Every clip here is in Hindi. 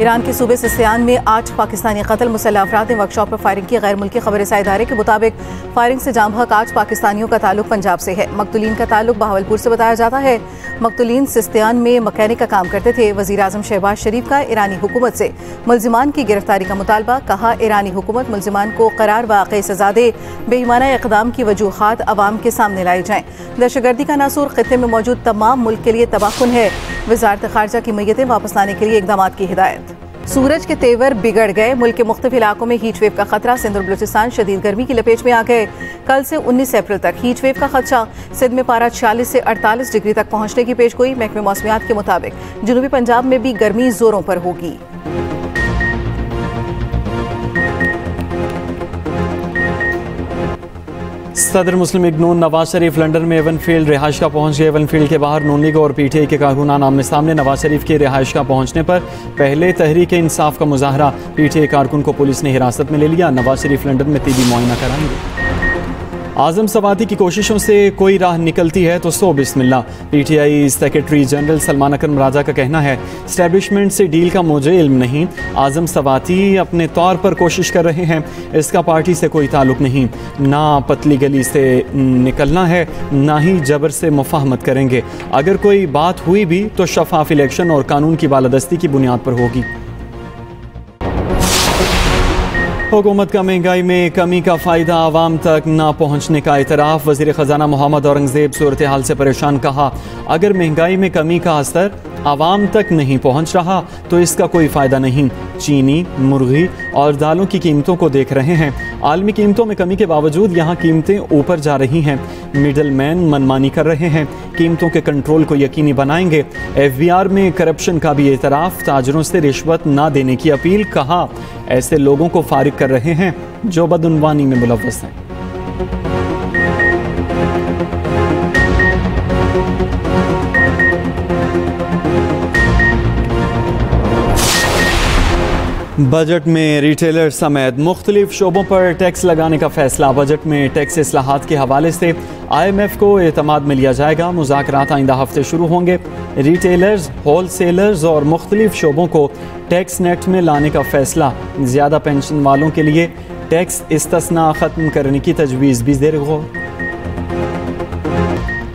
ईरान के सूबे सिस्तान में 8 पाकिस्तानी कत्ल। मुसल्लह अफराद ने वर्कशॉप पर फायरिंग की। गैर मुल्की खबरसां इदारे के मुताबिक फायरिंग से जाम बहक 8 पाकिस्तानियों का ताल्लुक पंजाब से है। मकतूलीन का ताल्लुक बहावलपुर से बताया जाता है। मकतूलीन सिस्तान में मैकेनिक का काम करते थे। वज़ीर आज़म शहबाज शरीफ का ईरानी हुकूमत से मुल्जिमान की गिरफ्तारी का मुतालबा। कहा, ईरानी हुकूमत मुल्जिमान को करार वाक़ई सजा दे। बेईमाना इक़दाम की वजूहात अवाम के सामने लाई जाएं। दहशतगर्दी का नासूर खित्ते में मौजूद तमाम मुल्क के लिए तबाहकुन है। वज़ारत ख़ारिजा की मैयतें वापस लाने के लिए इक़दाम की हिदायत। सूरज के तेवर बिगड़ गए। मुल्क के मुख्तलिफ इलाकों में हीट वेव का खतरा। सिंध और बलूचिस्तान शदीद गर्मी की लपेट में आ गए। कल से 19 अप्रैल तक हीट वेव का खदशा। सिंध में पारा 46 से 48 डिग्री तक पहुंचने की पेशगोई। महकमे मौसमियात के मुताबिक जनूबी पंजाब में भी गर्मी जोरों पर होगी। सदर मुस्लिम लीग नून नवाज शरीफ लंदन में एवनफील्ड रिहाइश का पहुंच गए। एवनफील्ड के बाहर नून लीग और पीटीआई के कारकुनान आमने सामने। नवाज शरीफ की रिहाइश का पहुंचने पर पहले तहरीक इंसाफ का मुजाहरा। पीटीआई कारकुन को पुलिस ने हिरासत में ले लिया। नवाज शरीफ लंदन में तिबी मुआयना कराएंगे। आजम सवाती की कोशिशों से कोई राह निकलती है तो सो बिस्मिल्लाह। पीटीआई सेक्रेटरी जनरल सलमान अकरम राजा का कहना है, एस्टेब्लिशमेंट से डील का मुझे इल्म नहीं। आजम सवाती अपने तौर पर कोशिश कर रहे हैं। इसका पार्टी से कोई ताल्लुक नहीं। ना पतली गली से निकलना है, ना ही जबर से मुफाहमत करेंगे। अगर कोई बात हुई भी तो शफाफ इलेक्शन और कानून की बालादस्ती की बुनियाद पर होगी। हुकूमत का महंगाई में कमी का फ़ायदा आवाम तक ना पहुँचने का एतराफ़। वज़ीर ख़जाना मोहम्मद औरंगज़ेब सूरत हाल से परेशान। कहा, अगर महंगाई में कमी का असर आवाम तक नहीं पहुँच रहा तो इसका कोई फ़ायदा नहीं। चीनी, मुर्गी और दालों की कीमतों को देख रहे हैं। आलमी कीमतों में कमी के बावजूद यहाँ कीमतें ऊपर जा रही हैं। मिडल मैन मनमानी कर रहे हैं। कीमतों के कंट्रोल को यकीनी बनाएंगे। FBR में करप्शन का भी एतराफ़। ताजरों से रिश्वत ना देने की अपील। कहा, ऐसे लोगों को फारिग कर रहे हैं जो बदउनवानी में मुलव्वस हैं। बजट में रिटेलर समेत मुख्तलिफ शोबों पर टैक्स लगाने का फैसला। बजट में टैक्स इस्लाहात के हवाले से IMF को एतमाद में लिया जाएगा। मुज़ाकरात आइंदा हफ्ते शुरू होंगे। रिटेलर्स, होलसेलर्स और मुख्तलिफ शोबों को टैक्स नेट में लाने का फैसला। ज़्यादा पेंशन वालों के लिए टैक्स इस्तिस्ना ख़त्म करने की तजवीज़ भी ज़ेर गौर।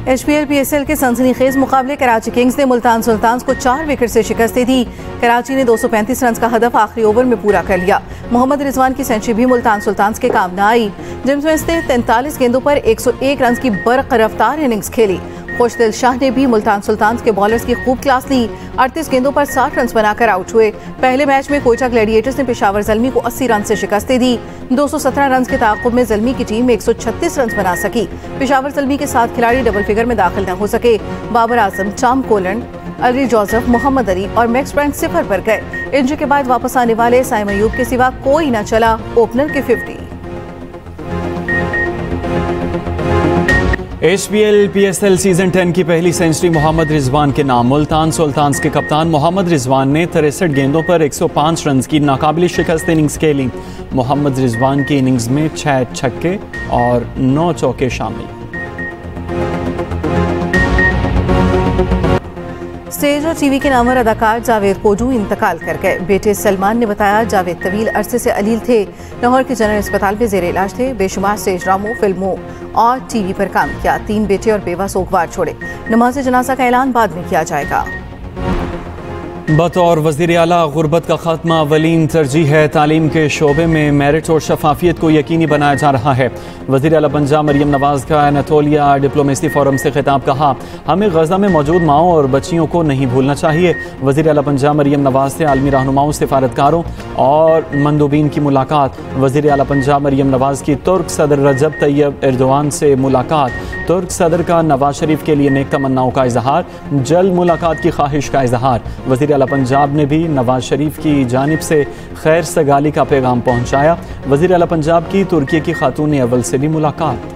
HPL PSL के सनसनीखेज मुकाबले कराची किंग्स ने मुल्तान सुल्तान्स को 4 विकेट से शिकस्त दी। कराची ने 235 रन का हदफ आखिरी ओवर में पूरा कर लिया। मोहम्मद रिजवान की सेंचुरी भी मुल्तान सुल्तान्स के काम न आई। जेम्स विंस ने 43 गेंदों पर 101 रन की बरक़ रफ्तार इनिंग्स खेली। खुशदिल शाह ने भी मुल्तान सुल्तान्स के बॉलर्स की खूब क्लास ली। 38 गेंदों पर 60 रन बनाकर आउट हुए। पहले मैच में कोयटा ग्लैडिएटर्स ने पेशावर ज़ल्मी को 80 रन से शिकस्त दी। 217 रन के ताक़ुब में ज़ल्मी की टीम 136 रन बना सकी। पेशावर ज़ल्मी के 7 खिलाड़ी डबल फिगर में दाखिल न हो सके। बाबर आजम, टॉम कोलन, अली जोसेफ, मोहम्मद अली और मैक्स ब्रांड 0 पर गए। इंजरी के बाद वापस आने वाले साइम अयूब के सिवा कोई न चला ओपनर के 50। HPL PSL सीजन 10 की पहली सेंचुरी मोहम्मद रिजवान के नाम। मुल्तान सुल्तान्स के कप्तान मोहम्मद रिजवान ने 63 गेंदों पर 105 रन की नाकाबिल शिकस्त इनिंग्स खेली। मोहम्मद रिजवान की इनिंग्स में 6 छक्के और 9 चौके शामिल। स्टेज और टीवी के नामवर अदाकार जावेद पोजू इंतकाल कर गए। बेटे सलमान ने बताया, जावेद तवील अरसे से अलील थे। लाहौर के जनरल अस्पताल में जेर इलाज थे। बेशुमार स्टेज ड्रामों, फिल्मों और टीवी पर काम किया। 3 बेटे और बेवा सोगवार छोड़े। नमाज जनाजा का ऐलान बाद में किया जाएगा। बतौर वज़ीर आला गुर्बत का खात्मा अवलीन तरजीह है। तालीम के शोबे में मेरिट और शफाफियत को यकीनी बनाया जा रहा है। वज़ीर आला पंजाब मरियम नवाज़ का एनातोलिया डिप्लोमेसी फोरम से खिताब। कहा, हमें गज़ा में मौजूद माओं और बच्चियों को नहीं भूलना चाहिए। वज़ीर आला पंजाब मरियम नवाज़ से आलमी रहनुमाओं, सिफारतकारों और मंदूबीन की मुलाकात। वज़ीर आला पंजाब मरियम नवाज़ की तुर्क सदर रजब तैयब एर्दोआन से मुलाकात। तुर्क सदर का नवाज शरीफ के लिए नेक तमन्नाओं का इजहार। जल्द मुलाकात की ख्वाहिश का इजहार। वज़ीर आला पंजाब ने भी नवाज शरीफ की जानिब से खैर सगाली का पैगाम पहुँचाया। वज़ीर आला पंजाब की तुर्की की खातून अव्वल से भी मुलाकात।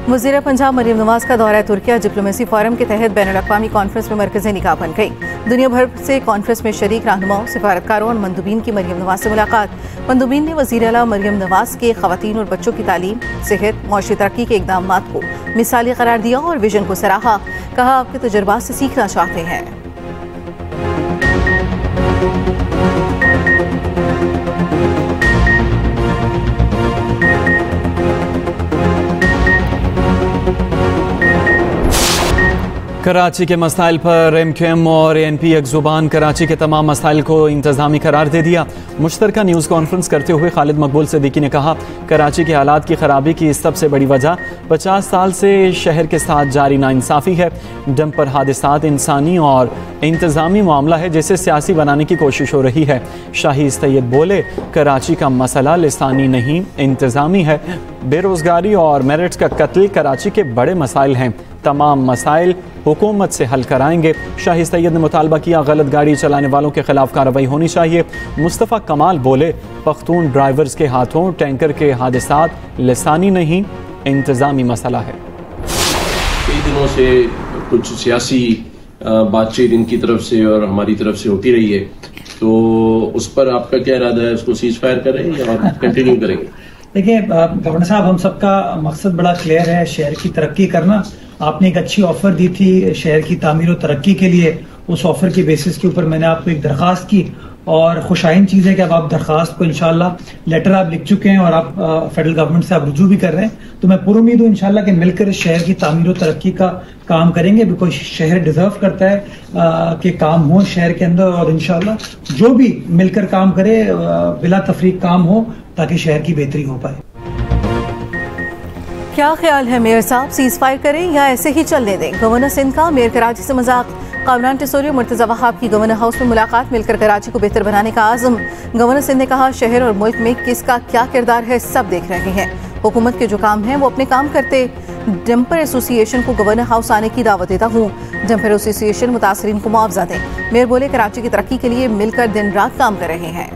वज़ीर पंजाब मरियम नवाज़ का दौरा तुर्किया डिप्लोमेसी फोरम के तहत बैनुल अक़वामी कॉन्फ्रेंस में मरकज़ी निगाह बन गई। दुनिया भर से कॉन्फ्रेंस में शरीक रहनुमाओं, सिफारतकारों और मंदूबीन की मरियम नवाज से मुलाकात। मंदूबीन ने वज़ीर आला मरियम नवाज के ख़वातीन और बच्चों की तालीम, सेहत, मौशी तरक्की के इक़दामात को मिसाली करार दिया और विजन को सराहा। कहा, आपके तजुर्बात से सीखना चाहते हैं। कराची के मसाइल पर MQM और ANP एक ज़ुबान। कराची के तमाम मसाइल को इंतज़ामी करार दे दिया। मुश्तरका न्यूज़ कॉन्फ्रेंस करते हुए खालिद मकबूल सिद्दीकी ने कहा, कराची के हालात की ख़राबी की सबसे बड़ी वजह 50 साल से शहर के साथ जारी नाइंसाफ़ी है। डंपर हादसात इंसानी और इंतज़ामी मामला है जिसे सियासी बनाने की कोशिश हो रही है। शाही सैयद बोले, कराची का मसला लिसानी नहीं इंतज़ामी है। बेरोज़गारी और मेरिट्स का कत्ल कराची के बड़े मसाइल हैं। तमाम मसाइल हुकूमत से हल कराएंगे। शाही सैयद ने मुतालबा किया, गलत गाड़ी चलाने वालों के खिलाफ कार्रवाई होनी चाहिए। मुस्तफ़ा कमाल बोले, पख्तून ड्राइवर्स के हाथों टैंकर के हादसात लिसानी नहीं इंतज़ामी मसला है। कई दिनों से कुछ सियासी बातचीत इनकी तरफ से और हमारी तरफ से होती रही है, तो उस पर आपका क्या इरादा है? उसको सीज फायर करें या कंटिन्यू करेंगे? देखिए गवर्नर साहब, हम सबका मकसद बड़ा क्लियर है, शहर की तरक्की करना। आपने एक अच्छी ऑफर दी थी शहर की तामीर और तरक्की के लिए। उस ऑफर के बेसिस के ऊपर मैंने आपको एक दरखास्त की और खुशाइन चीज़ है कि अब आप दरखास्त को इंशाल्लाह लेटर आप लिख चुके हैं और आप फेडरल गवर्नमेंट से आप रुजू भी कर रहे हैं। तो मैं पूरी उम्मीद हूँ इंशाल्लाह कि मिलकर इस शहर की तामीर और तरक्की का काम करेंगे। बिकॉज शहर डिजर्व करता है कि काम हो शहर के अंदर, और इंशाल्लाह जो भी मिलकर काम करे बिला तफरीक काम हो ताकि शहर की बेहतरी हो पाए। क्या ख्याल है मेयर साहब, सीज फायर करें या ऐसे ही चलने दें? गवर्नर सिंध का मेयर कराची से मजाक। कामरान टिसोरी और मुर्तज़ा वहाब की गवर्नर हाउस में मुलाकात, मिलकर कराची को बेहतर बनाने का आज़म। गवर्नर सिंध ने कहा, शहर और मुल्क में किसका क्या किरदार है सब देख रहे हैं। हुकूमत के जो काम हैं वो अपने काम करते। डंपर एसोसिएशन को गवर्नर हाउस आने की दावत देता हूँ। डंपर एसोसिएशन मुतासरीन को मुआवजा दें। मेयर बोले, कराची की तरक्की के लिए मिलकर दिन रात काम कर रहे हैं।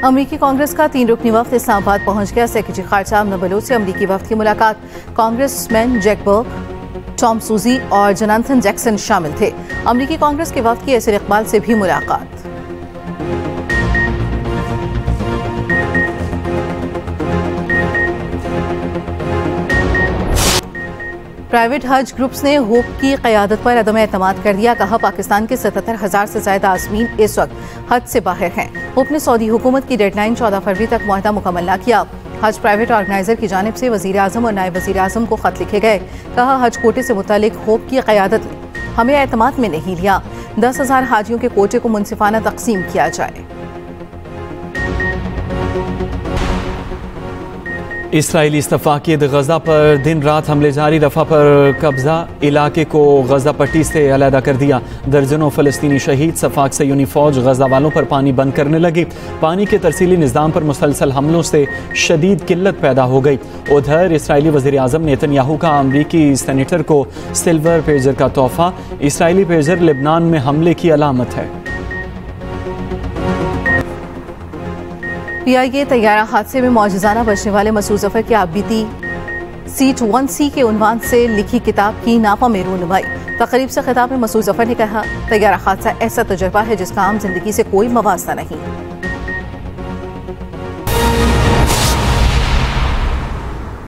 अमरीकी कांग्रेस का 3 रुकनी वफ्द इस्लामाबाद पहुंच गया। सेक्रेटरी खारजा अमना बलोच से अमरीकी वफ्द की मुलाकात। कांग्रेसमैन जैक बर्ग, टॉम सूजी और जोनाथन जैक्सन शामिल थे। अमरीकी कांग्रेस के वफ्द की यासिर इकबाल से भी मुलाकात। प्राइवेट हज ग्रुप्स ने होप की क़यादत पर अदम एतमाद कर दिया। कहा, पाकिस्तान के 77,000 से ज़्यादा आज़मीन इस वक्त हज से बाहर हैं। होप ने सऊदी हुकूमत की डेडलाइन 14 फरवरी तक मुआहदा मुकम्मल न किया। हज प्राइवेट ऑर्गेनाइजर की जानिब से वज़ीर आज़म और नायब वज़ीर आज़म को खत लिखे गए। कहा, हज कोटे से मुतालिक होप की क़यादत हमें एतमाद में नहीं लिया। 10,000 हाजियों के कोटे को मुनसिफाना तकसीम किया जाए। इसराइली इस्तफाक़ियत गज़ा पर दिन रात हमले जारी। रफ़ा पर कब्ज़ा इलाके को गज़ा पट्टी से अलहदा कर दिया। दर्जनों फ़लस्तीनी शहीद। सफ़ाक से यूनी फ़ौज गज़ा वालों पर पानी बंद करने लगी। पानी के तरसीली निज़ाम पर मुसलसल हमलों से शदीद किल्लत पैदा हो गई। उधर इसराइली वज़ीर आज़म नेतन्याहू का अमरीकी सेनेटर को सिल्वर पेजर का तोहफ़ा। इसराइली पेजर लेबनान में हमले की अलामत है। PIA तैयारा हादसे में मौजूदाना बचने वाले मसूद जफर की आपबीती सीट 1C के उन्वान से लिखी किताब की नापा में रूनुमाई। तकरीब से खिताब में मसूद जफर ने कहा, तैयारा हादसा ऐसा तजुर्बा है जिसका आम जिंदगी से कोई मवास्ता नहीं।